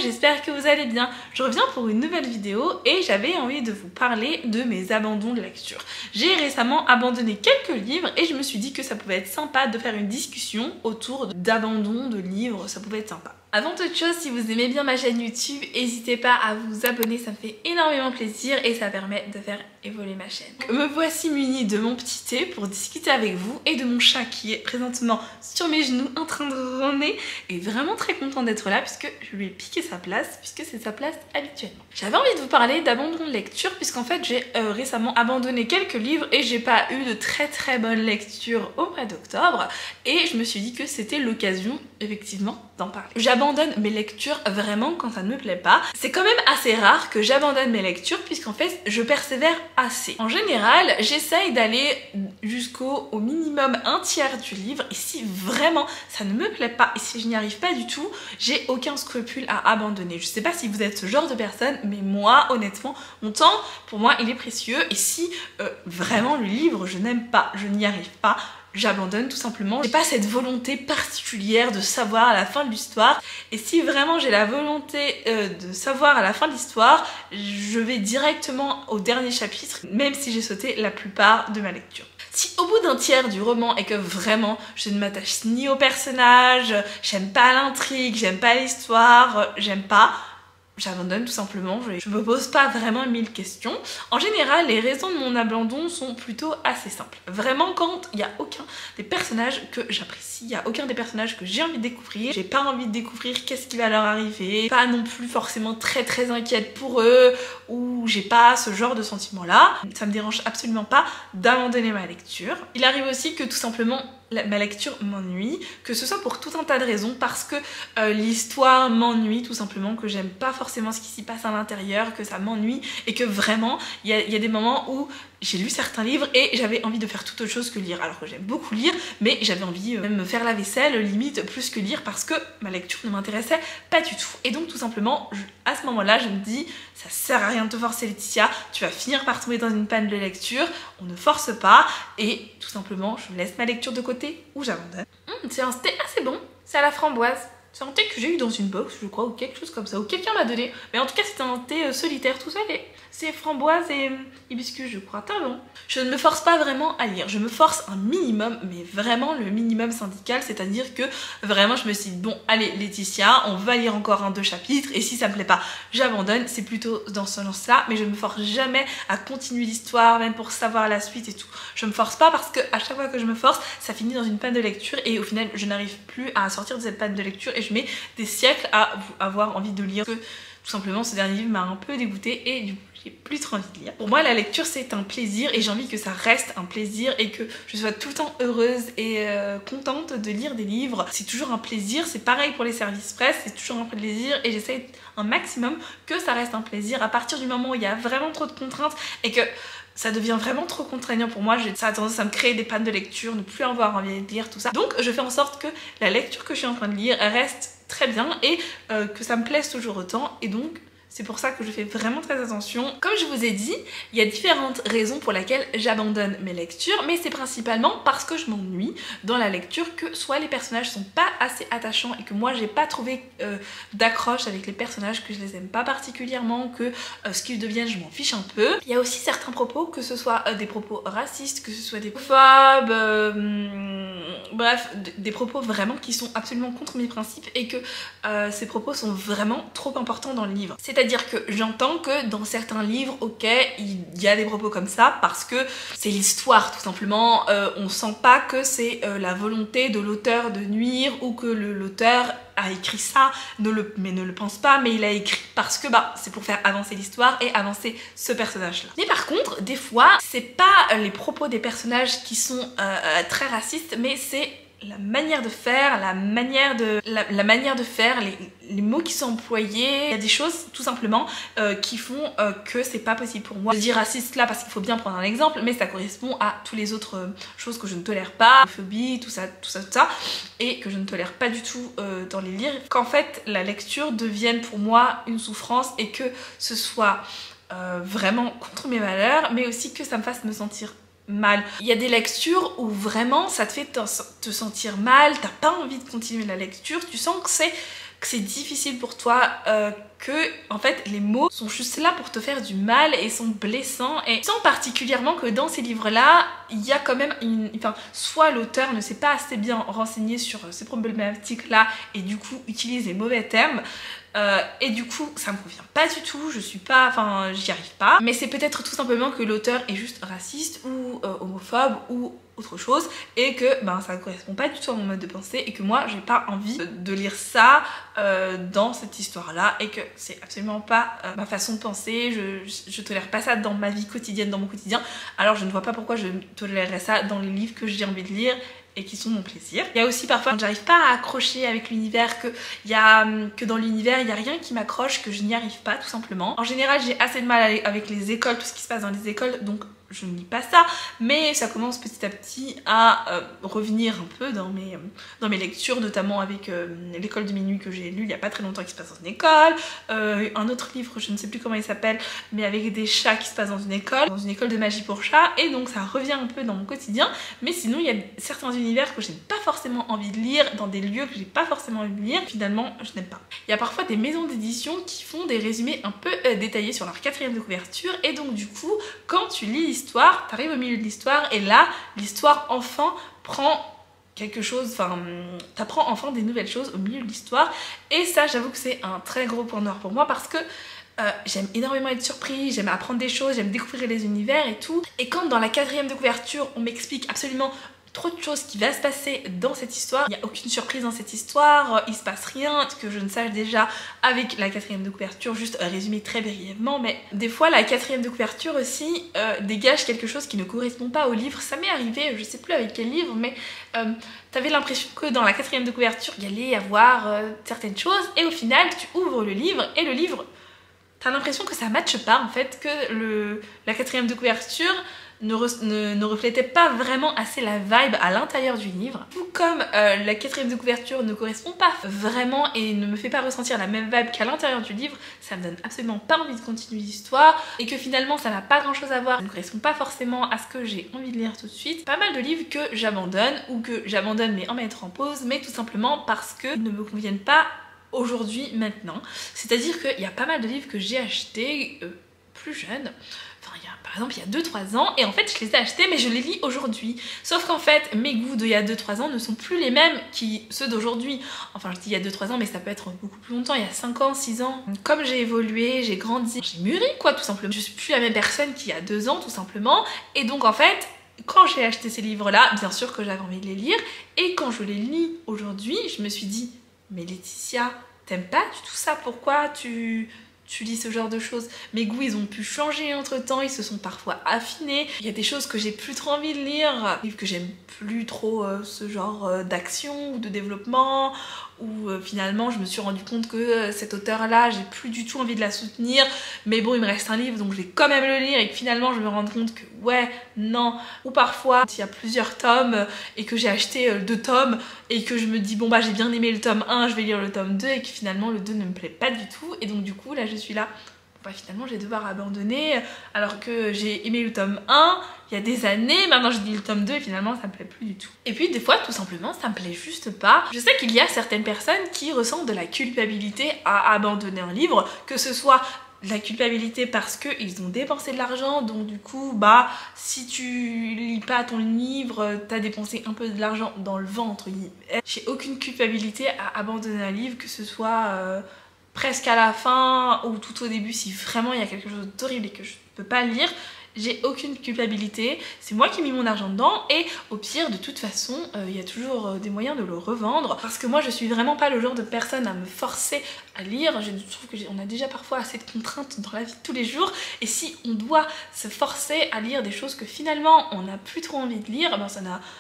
j'espère que vous allez bien. Je reviens pour une nouvelle vidéo et j'avais envie de vous parler de mes abandons de lecture. J'ai récemment abandonné quelques livres et je me suis dit que ça pouvait être sympa de faire une discussion autour d'abandon de livres, ça pouvait être sympa. Avant toute chose, si vous aimez bien ma chaîne YouTube, n'hésitez pas à vous abonner, ça me fait énormément plaisir et ça permet de faire évoluer ma chaîne. Me voici munie de mon petit thé pour discuter avec vous et de mon chat qui est présentement sur mes genoux en train de ronner et vraiment très content d'être là puisque je lui ai piqué sa place puisque c'est sa place habituellement. J'avais envie de vous parler d'abandon de lecture puisqu'en fait j'ai récemment abandonné quelques livres et j'ai pas eu de très bonnes lectures au mois d'octobre et je me suis dit que c'était l'occasion effectivement d'en parler. J'abandonne mes lectures vraiment quand ça ne me plaît pas. C'est quand même assez rare que j'abandonne mes lectures puisqu'en fait je persévère assez. En général, j'essaye d'aller jusqu'au minimum un tiers du livre et si vraiment ça ne me plaît pas et si je n'y arrive pas du tout, j'ai aucun scrupule à abandonner. Je sais pas si vous êtes ce genre de personne, mais moi honnêtement, mon temps pour moi il est précieux et si vraiment le livre je n'aime pas, je n'y arrive pas, j'abandonne tout simplement. J'ai pas cette volonté particulière de savoir à la fin de l'histoire et si vraiment j'ai la volonté de savoir à la fin de l'histoire, je vais directement au dernier chapitre même si j'ai sauté la plupart de ma lecture. Si au bout d'un tiers du roman et que vraiment je ne m'attache ni au personnage, j'aime pas l'intrigue, j'aime pas l'histoire, j'aime pas, j'abandonne tout simplement, je me pose pas vraiment 1000 questions. En général, les raisons de mon abandon sont plutôt assez simples. Vraiment, quand il n'y a aucun des personnages que j'apprécie, il n'y a aucun des personnages que j'ai envie de découvrir, j'ai pas envie de découvrir qu'est-ce qui va leur arriver, pas non plus forcément très inquiète pour eux, ou j'ai pas ce genre de sentiment-là, ça me dérange absolument pas d'abandonner ma lecture. Il arrive aussi que tout simplement ma lecture m'ennuie, que ce soit pour tout un tas de raisons, parce que l'histoire m'ennuie tout simplement, que j'aime pas forcément ce qui s'y passe à l'intérieur, que ça m'ennuie et que vraiment il y a des moments où j'ai lu certains livres et j'avais envie de faire toute autre chose que lire, alors que j'aime beaucoup lire, mais j'avais envie même me faire la vaisselle limite plus que lire parce que ma lecture ne m'intéressait pas du tout. Et donc tout simplement à ce moment-là je me dis ça sert à rien de te forcer Laetitia, tu vas finir par tomber dans une panne de lecture, on ne force pas et tout simplement je laisse ma lecture de côté ou j'abandonne. C'est un thé assez bon, c'est à la framboise. C'est un thé que j'ai eu dans une box, je crois, ou quelque chose comme ça, ou quelqu'un m'a donné. Mais en tout cas, c'était un thé solitaire tout seul et c'est framboise et hibiscus, je crois. Très bon. Je ne me force pas vraiment à lire. Je me force un minimum, mais vraiment le minimum syndical, c'est-à-dire que vraiment, je me suis dit, bon, allez, Laetitia, on va lire encore 1-2 chapitres et si ça me plaît pas, j'abandonne. C'est plutôt dans ce sens-là, mais je me force jamais à continuer l'histoire, même pour savoir la suite et tout. Je me force pas parce que à chaque fois que je me force, ça finit dans une panne de lecture et au final, je n'arrive plus à sortir de cette panne de lecture et je mets des siècles à avoir envie de lire. Que tout simplement ce dernier livre m'a un peu dégoûtée et du coup j'ai plus trop envie de lire. Pour moi la lecture c'est un plaisir et j'ai envie que ça reste un plaisir et que je sois tout le temps heureuse et contente de lire des livres. C'est toujours un plaisir, c'est pareil pour les services presse, c'est toujours un plaisir et j'essaie un maximum que ça reste un plaisir. À partir du moment où il y a vraiment trop de contraintes et que ça devient vraiment trop contraignant pour moi, ça a tendance à me créer des pannes de lecture, ne plus avoir envie de lire, tout ça. Donc je fais en sorte que la lecture que je suis en train de lire reste très bien et que ça me plaise toujours autant et donc c'est pour ça que je fais vraiment très attention. Comme je vous ai dit, il y a différentes raisons pour lesquelles j'abandonne mes lectures, mais c'est principalement parce que je m'ennuie dans la lecture, que soit les personnages sont pas assez attachants et que moi j'ai pas trouvé d'accroche avec les personnages, que je les aime pas particulièrement, que ce qu'ils deviennent je m'en fiche un peu. Il y a aussi certains propos, que ce soit des propos racistes, que ce soit des phobes, bref, des propos vraiment qui sont absolument contre mes principes et que ces propos sont vraiment trop importants dans le livre. C'est-à-dire que j'entends que dans certains livres, ok, il y a des propos comme ça parce que c'est l'histoire tout simplement, on sent pas que c'est la volonté de l'auteur de nuire ou que l'auteur a écrit ça, mais ne le pense pas, mais il a écrit parce que c'est pour faire avancer l'histoire et avancer ce personnage-là. Mais par contre, des fois, c'est pas les propos des personnages qui sont très racistes, mais c'est la manière de faire, la manière de faire, les mots qui sont employés. Il y a des choses tout simplement qui font que c'est pas possible pour moi. Je dis raciste là parce qu'il faut bien prendre un exemple, mais ça correspond à toutes les autres choses que je ne tolère pas, phobie, tout ça, et que je ne tolère pas du tout dans les livres. Qu'en fait la lecture devienne pour moi une souffrance et que ce soit vraiment contre mes valeurs, mais aussi que ça me fasse me sentir mal. Il y a des lectures où vraiment ça te fait te sentir mal, t'as pas envie de continuer la lecture, tu sens que c'est que c'est difficile pour toi, que en fait les mots sont juste là pour te faire du mal et sont blessants, et sans particulièrement que dans ces livres là il y a quand même soit l'auteur ne s'est pas assez bien renseigné sur ces problématiques là et du coup utilise les mauvais termes, et du coup ça me convient pas du tout, j'y arrive pas, mais c'est peut-être tout simplement que l'auteur est juste raciste ou homophobe ou autre chose, et que ça ne correspond pas du tout à mon mode de pensée, et que moi j'ai pas envie de lire ça dans cette histoire là, et que c'est absolument pas ma façon de penser, je tolère pas ça dans ma vie quotidienne, dans mon quotidien, alors je ne vois pas pourquoi je tolérerais ça dans les livres que j'ai envie de lire et qui sont mon plaisir. Il y a aussi parfois quand j'arrive pas à accrocher avec l'univers, que dans l'univers il y a rien qui m'accroche, que je n'y arrive pas tout simplement. En général j'ai assez de mal avec les écoles, tout ce qui se passe dans les écoles, donc je ne lis pas ça, mais ça commence petit à petit à revenir un peu dans mes lectures, notamment avec l'école de minuit que j'ai lu il y a pas très longtemps, qui se passe dans une école, un autre livre, je ne sais plus comment il s'appelle, mais avec des chats qui se passent dans une école de magie pour chats, et donc ça revient un peu dans mon quotidien. Mais sinon il y a certains univers que j'ai pas forcément envie de lire, dans des lieux que j'ai pas forcément envie de lire, finalement je n'aime pas. Il y a parfois des maisons d'édition qui font des résumés un peu détaillés sur leur 4e de couverture, et donc du coup quand tu lis l'histoire, t'arrives au milieu de l'histoire et là l'histoire enfin prend quelque chose, t'apprends enfin des nouvelles choses au milieu de l'histoire, et ça j'avoue que c'est un très gros point noir pour moi, parce que j'aime énormément être surprise, j'aime apprendre des choses, j'aime découvrir les univers et tout, et quand dans la 4e de couverture on m'explique absolument trop de choses qui va se passer dans cette histoire, il n'y a aucune surprise dans cette histoire, il se passe rien que je ne sache déjà avec la 4e de couverture, juste résumé très brièvement, mais des fois la 4e de couverture aussi dégage quelque chose qui ne correspond pas au livre. Ça m'est arrivé, je sais plus avec quel livre, mais t'avais l'impression que dans la 4e de couverture il y allait y avoir certaines choses, et au final tu ouvres le livre et le livre, t'as l'impression que ça matche pas en fait, que la 4e de couverture ne reflétait pas vraiment assez la vibe à l'intérieur du livre. Tout comme la 4e de couverture ne correspond pas vraiment et ne me fait pas ressentir la même vibe qu'à l'intérieur du livre, ça me donne absolument pas envie de continuer l'histoire, et que finalement ça n'a pas grand chose à voir, ça ne correspond pas forcément à ce que j'ai envie de lire tout de suite. Pas mal de livres que j'abandonne, ou que j'abandonne mais en mettre en pause, mais tout simplement parce qu'ils ne me conviennent pas aujourd'hui, maintenant. C'est-à-dire qu'il y a pas mal de livres que j'ai achetés plus jeunes, par exemple il y a 2-3 ans, et en fait je les ai achetés mais je les lis aujourd'hui. Sauf qu'en fait mes goûts d'il y a 2-3 ans ne sont plus les mêmes que ceux d'aujourd'hui. Enfin je dis il y a 2-3 ans mais ça peut être beaucoup plus longtemps, il y a 5 ans, 6 ans. Comme j'ai évolué, j'ai grandi, j'ai mûri quoi tout simplement. Je suis plus la même personne qu'il y a 2 ans tout simplement. Et donc en fait quand j'ai acheté ces livres là, bien sûr que j'avais envie de les lire, et quand je les lis aujourd'hui je me suis dit mais Laetitia, t'aimes pas du tout ça, pourquoi tu lis ce genre de choses? Mes goûts ils ont pu changer entre temps, ils se sont parfois affinés, il y a des choses que j'ai plus trop envie de lire, des livres que j'aime plus trop ce genre d'action ou de développement, où finalement je me suis rendu compte que cet auteur là j'ai plus du tout envie de la soutenir, mais bon il me reste un livre donc je vais quand même le lire, et que finalement je me rends compte que ouais, non. Ou parfois il y a plusieurs tomes et que j'ai acheté 2 tomes et que je me dis bon bah j'ai bien aimé le tome 1, je vais lire le tome 2, et que finalement le 2 ne me plaît pas du tout, et donc du coup là je suis là, bah finalement je vais devoir abandonner alors que j'ai aimé le tome 1 il y a des années, maintenant je lis le tome 2 et finalement ça me plaît plus du tout. Et puis des fois tout simplement ça me plaît juste pas. Je sais qu'il y a certaines personnes qui ressentent de la culpabilité à abandonner un livre, que ce soit la culpabilité parce qu'ils ont dépensé de l'argent, donc du coup bah si tu lis pas ton livre t'as dépensé un peu de l'argent dans le vent entre guillemets. J'ai aucune culpabilité à abandonner un livre, que ce soit presque à la fin ou tout au début, si vraiment il y a quelque chose d'horrible et que je ne peux pas lire. J'ai aucune culpabilité, c'est moi qui ai mis mon argent dedans, et au pire de toute façon il y a toujours des moyens de le revendre, parce que moi je suis vraiment pas le genre de personne à me forcer à lire. Je trouve qu'on a déjà parfois assez de contraintes dans la vie de tous les jours, et si on doit se forcer à lire des choses que finalement on n'a plus trop envie de lire, ben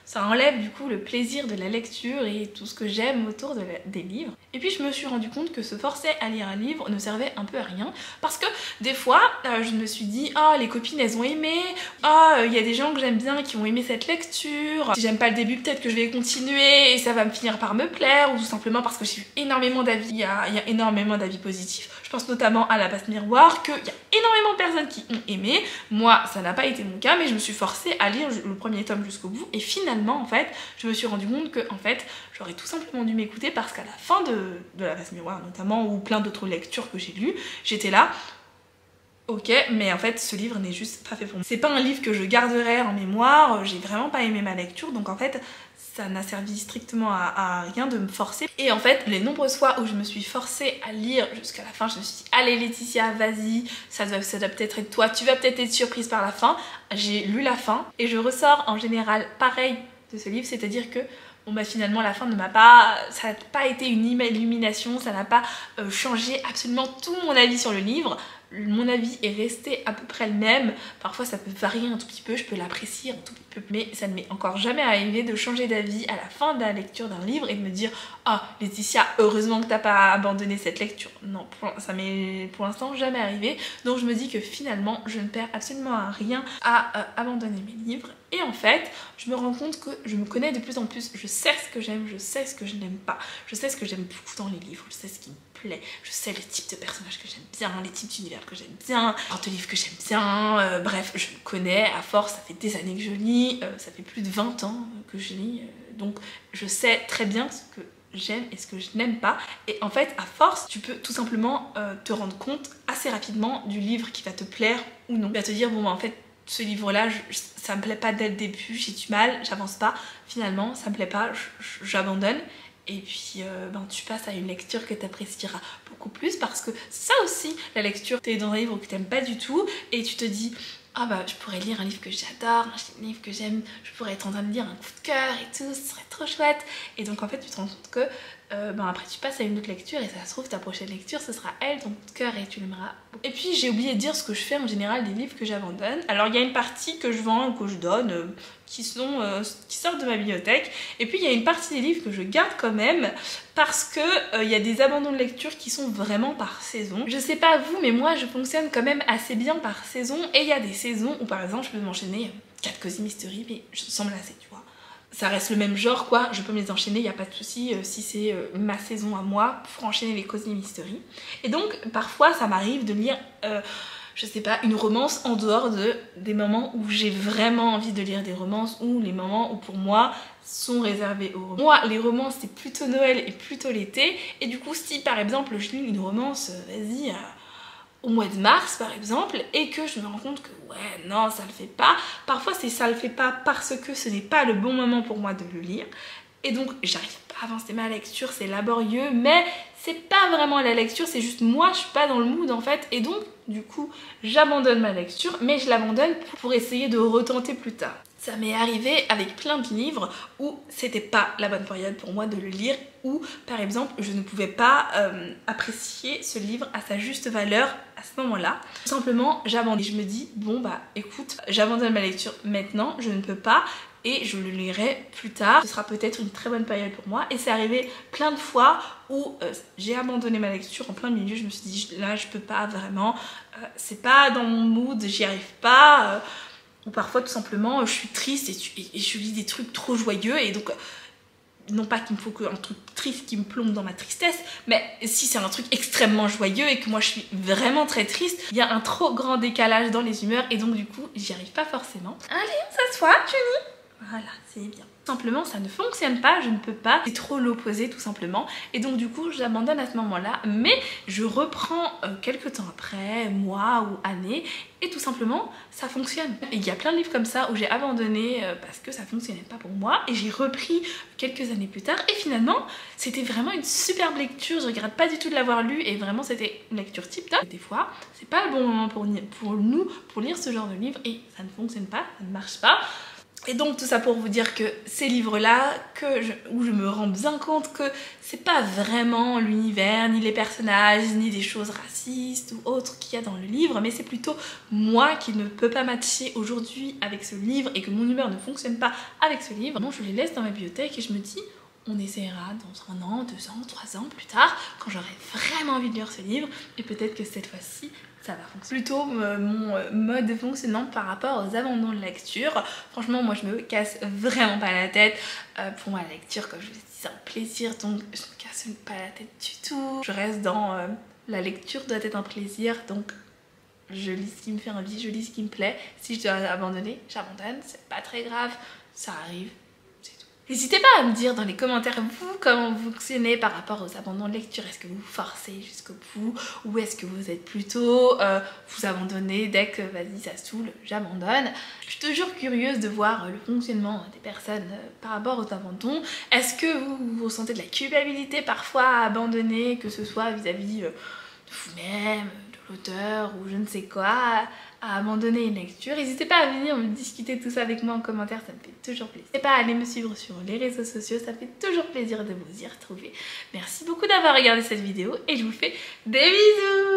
ça enlève du coup le plaisir de la lecture et tout ce que j'aime autour des livres. Et puis je me suis rendu compte que se forcer à lire un livre ne servait un peu à rien, parce que des fois je me suis dit ah les copines elles ont ont aimé. Ah, il y a des gens que j'aime bien qui ont aimé cette lecture. Si j'aime pas le début, peut-être que je vais continuer et ça va me finir par me plaire, ou tout simplement parce que j'ai eu énormément d'avis. Il y a énormément d'avis positifs. Je pense notamment à La Passe Miroir, qu'il y a énormément de personnes qui ont aimé. Moi, ça n'a pas été mon cas, mais je me suis forcée à lire le premier tome jusqu'au bout. Et finalement, en fait, je me suis rendu compte que, en fait, j'aurais tout simplement dû m'écouter parce qu'à la fin de La Passe Miroir, notamment, ou plein d'autres lectures que j'ai lues, j'étais là. Ok, mais en fait ce livre n'est juste pas fait pour moi. C'est pas un livre que je garderai en mémoire, j'ai vraiment pas aimé ma lecture, donc en fait ça n'a servi strictement à rien de me forcer. Et en fait les nombreuses fois où je me suis forcée à lire jusqu'à la fin, je me suis dit allez Laetitia, vas-y, ça doit peut-être être toi, tu vas peut-être être surprise par la fin. J'ai lu la fin et je ressors en général pareil de ce livre, c'est-à-dire que bon bah finalement la fin ne m'a pas, ça n'a pas été une illumination, ça n'a pas changé absolument tout mon avis sur le livre. Mon avis est resté à peu près le même, parfois ça peut varier un tout petit peu, je peux l'apprécier un tout petit peu, mais ça ne m'est encore jamais arrivé de changer d'avis à la fin de la lecture d'un livre et de me dire ah Laetitia, heureusement que t'as pas abandonné cette lecture. Non, ça m'est pour l'instant jamais arrivé, donc je me dis que finalement je ne perds absolument rien à abandonner mes livres. Et en fait, je me rends compte que je me connais de plus en plus, je sais ce que j'aime, je sais ce que je n'aime pas, je sais ce que j'aime beaucoup dans les livres, je sais ce qui me plaît, je sais les types de personnages que j'aime bien, les types d'univers que j'aime bien, les de livres que j'aime bien, bref, je me connais à force, ça fait des années que je lis, ça fait plus de 20 ans que je lis, donc je sais très bien ce que j'aime et ce que je n'aime pas, et en fait à force tu peux tout simplement te rendre compte assez rapidement du livre qui va te plaire ou non. Tu vas te dire bon bah en fait ce livre-là, ça me plaît pas dès le début, j'ai du mal, j'avance pas, finalement ça me plaît pas, j'abandonne. Et puis ben, tu passes à une lecture que tu apprécieras beaucoup plus parce que ça aussi, la lecture, t'es dans un livre que t'aimes pas du tout et tu te dis ah bah je pourrais lire un livre que j'adore, un livre que j'aime, je pourrais être en train de lire un coup de cœur et tout, ce serait trop chouette. Et donc en fait tu te rends compte que ben après tu passes à une autre lecture et ça se trouve ta prochaine lecture ce sera elle, ton coup de cœur, et tu l'aimeras beaucoup. Et puis j'ai oublié de dire ce que je fais en général des livres que j'abandonne. Alors il y a une partie que je vends ou que je donne qui sortent de ma bibliothèque, et puis il y a une partie des livres que je garde quand même parce que y a des abandons de lecture qui sont vraiment par saison. Je sais pas vous, mais moi je fonctionne quand même assez bien par saison, et il y a des saisons où par exemple je peux m'enchaîner 4 Cozy Mystery mais je sens me lasser, tu vois. Ça reste le même genre quoi, je peux me les enchaîner, il n'y a pas de souci si c'est ma saison à moi pour enchaîner les Cozy Mystery. Et donc parfois ça m'arrive de lire je sais pas, une romance en dehors des moments où j'ai vraiment envie de lire des romances, ou les moments où pour moi sont réservés aux romances. Moi les romances c'est plutôt Noël et plutôt l'été, et du coup si par exemple je lis une romance, vas-y au mois de mars par exemple, et que je me rends compte que ouais non ça le fait pas, parfois c'est ça le fait pas parce que ce n'est pas le bon moment pour moi de le lire, et donc j'arrive pas à avancer ma lecture, c'est laborieux, mais c'est pas vraiment la lecture, c'est juste moi je suis pas dans le mood en fait, et donc du coup j'abandonne ma lecture, mais je l'abandonne pour essayer de retenter plus tard. Ça m'est arrivé avec plein de livres où c'était pas la bonne période pour moi de le lire, ou par exemple je ne pouvais pas apprécier ce livre à sa juste valeur à ce moment-là. Tout simplement j'abandonne et je me dis bon bah écoute, j'abandonne ma lecture maintenant, je ne peux pas, et je le lirai plus tard. Ce sera peut-être une très bonne période pour moi, et c'est arrivé plein de fois où j'ai abandonné ma lecture en plein milieu. Je me suis dit là je peux pas vraiment, c'est pas dans mon mood, j'y arrive pas, ou parfois tout simplement je suis triste et je lis des trucs trop joyeux, et donc non pas qu'il me faut qu'un truc triste qui me plombe dans ma tristesse, mais si c'est un truc extrêmement joyeux et que moi je suis vraiment très triste, il y a un trop grand décalage dans les humeurs, et donc du coup j'y arrive pas forcément. Allez on s'assoit, tu lis. Voilà, c'est bien. Tout simplement ça ne fonctionne pas, je ne peux pas, c'est trop l'opposé tout simplement, et donc du coup j'abandonne à ce moment là, mais je reprends quelques temps après, mois ou années, et tout simplement ça fonctionne. Et il y a plein de livres comme ça où j'ai abandonné parce que ça fonctionnait pas pour moi, et j'ai repris quelques années plus tard, et finalement c'était vraiment une superbe lecture, je regrette pas du tout de l'avoir lu, et vraiment c'était une lecture tip top. Des fois c'est pas le bon moment pour nous pour lire ce genre de livre, et ça ne fonctionne pas, ça ne marche pas. Et donc tout ça pour vous dire que ces livres-là, où je me rends bien compte que c'est pas vraiment l'univers, ni les personnages, ni des choses racistes ou autres qu'il y a dans le livre, mais c'est plutôt moi qui ne peux pas matcher aujourd'hui avec ce livre, et que mon humeur ne fonctionne pas avec ce livre. Bon, je les laisse dans ma bibliothèque et je me dis on essaiera dans 1 an, 2 ans, 3 ans plus tard, quand j'aurai vraiment envie de lire ce livre, et peut-être que cette fois-ci, ça va fonctionner. Plutôt mon mode de fonctionnement par rapport aux abandons de lecture. Franchement, moi je me casse vraiment pas la tête. Pour moi, la lecture, comme je vous ai dit, c'est un plaisir, donc je me casse pas la tête du tout. Je reste dans la lecture doit être un plaisir, donc je lis ce qui me fait envie, je lis ce qui me plaît. Si je dois abandonner, j'abandonne, c'est pas très grave, ça arrive. N'hésitez pas à me dire dans les commentaires, vous, comment vous fonctionnez par rapport aux abandons de lecture. Est-ce que vous forcez jusqu'au bout ou est-ce que vous êtes plutôt vous abandonnez dès que vas-y ça saoule, j'abandonne. Je suis toujours curieuse de voir le fonctionnement des personnes par rapport aux abandons. Est-ce que vous ressentez de la culpabilité parfois à abandonner, que ce soit vis-à-vis de vous-même, de l'auteur ou je ne sais quoi, à abandonner une lecture? N'hésitez pas à venir me discuter tout ça avec moi en commentaire, ça me fait toujours plaisir. N'hésitez pas à aller me suivre sur les réseaux sociaux, ça me fait toujours plaisir de vous y retrouver. Merci beaucoup d'avoir regardé cette vidéo et je vous fais des bisous.